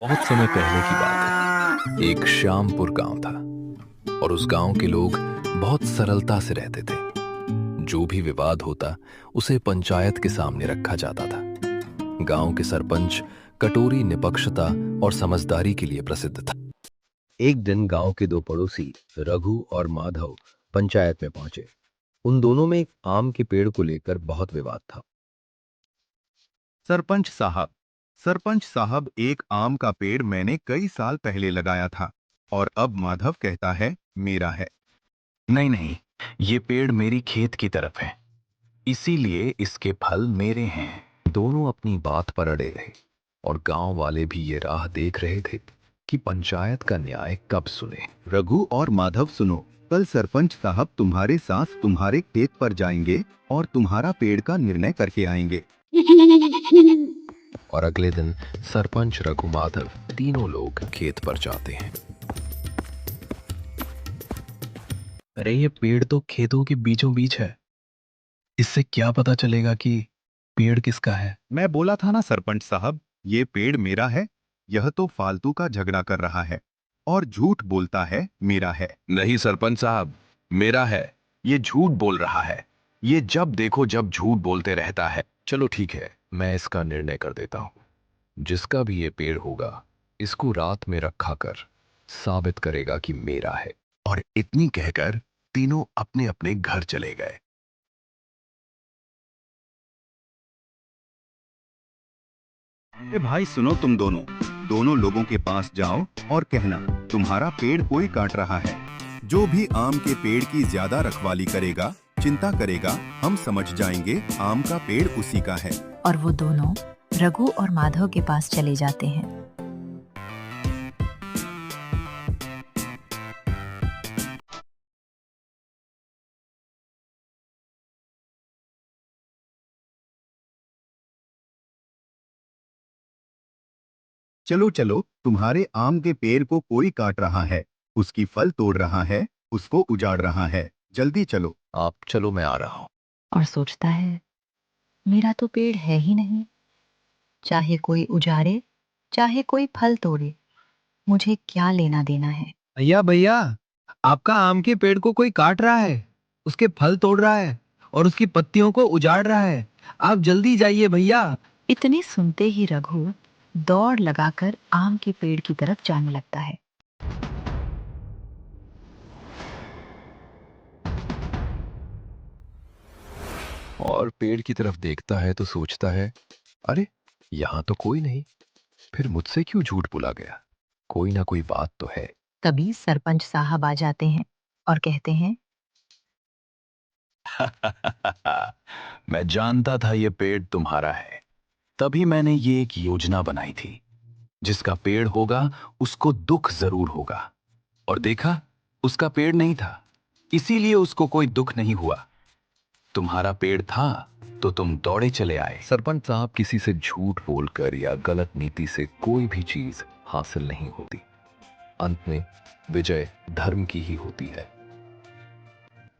बहुत समय पहले की बात है। एक श्यामपुर गांव था और उस गांव के लोग बहुत सरलता से रहते थे। जो भी विवाद होता उसे पंचायत के सामने रखा जाता था। गांव के सरपंच कटोरी, निपक्षता और समझदारी के लिए प्रसिद्ध था। एक दिन गांव के दो पड़ोसी रघु और माधव पंचायत में पहुंचे। उन दोनों में एक आम के पेड़ को लेकर बहुत विवाद था। सरपंच साहब, एक आम का पेड़ मैंने कई साल पहले लगाया था और अब माधव कहता है मेरा है। नहीं नहीं, ये पेड़ मेरी खेत की तरफ है, इसीलिए इसके फल मेरे हैं। दोनों अपनी बात पर अड़े रहे और गांव वाले भी ये राह देख रहे थे कि पंचायत का न्याय कब सुने। रघु और माधव सुनो, कल सरपंच साहब तुम्हारे साथ तुम्हारे खेत पर जाएंगे और तुम्हारा पेड़ का निर्णय करके आएंगे। और अगले दिन सरपंच, रघु, माधव तीनों लोग खेत पर जाते हैं। अरे ये पेड़ तो खेतों के बीचों बीच है, इससे क्या पता चलेगा कि पेड़ किसका है। मैं बोला था ना सरपंच साहब, ये पेड़ मेरा है। यह तो फालतू का झगड़ा कर रहा है और झूठ बोलता है मेरा है। नहीं सरपंच साहब, मेरा है। ये झूठ बोल रहा है, ये जब देखो जब झूठ बोलते रहता है। चलो ठीक है, मैं इसका निर्णय कर देता हूँ। जिसका भी ये पेड़ होगा, इसको रात में रखा कर साबित करेगा कि मेरा है। और इतनी कहकर तीनों अपने अपने घर चले गए। भाई सुनो, तुम दोनों दोनों लोगों के पास जाओ और कहना तुम्हारा पेड़ कोई काट रहा है। जो भी आम के पेड़ की ज्यादा रखवाली करेगा, चिंता करेगा, हम समझ जाएंगे आम का पेड़ उसी का है। और वो दोनों रघु और माधव के पास चले जाते हैं। चलो चलो, तुम्हारे आम के पेड़ को कोई काट रहा है, उसकी फल तोड़ रहा है, उसको उजाड़ रहा है। जल्दी चलो। आप चलो, मैं आ रहा हूँ। और सोचता है, मेरा तो पेड़ है ही नहीं। चाहे कोई उजाड़े, चाहे कोई फल तोड़े, मुझे क्या लेना देना है। भैया भैया, आपका आम के पेड़ को कोई काट रहा है, उसके फल तोड़ रहा है और उसकी पत्तियों को उजाड़ रहा है। आप जल्दी जाइए भैया। इतने सुनते ही रघु दौड़ लगाकर आम के पेड़ की तरफ जाने लगता है। और पेड़ की तरफ देखता है तो सोचता है, अरे यहाँ तो कोई नहीं, फिर मुझसे क्यों झूठ बोला गया। कोई ना कोई बात तो है। तभी सरपंच साहब आ जाते हैं और कहते हैं, मैं जानता था ये पेड़ तुम्हारा है, तभी मैंने ये एक योजना बनाई थी। जिसका पेड़ होगा उसको दुख जरूर होगा। और देखा, उसका पेड़ नहीं था, इसीलिए उसको कोई दुख नहीं हुआ। तुम्हारा पेड़ था तो तुम दौड़े चले आए। सरपंच साहब, किसी से झूठ बोलकर या गलत नीति से कोई भी चीज हासिल नहीं होती। अंत में विजय धर्म की ही होती है।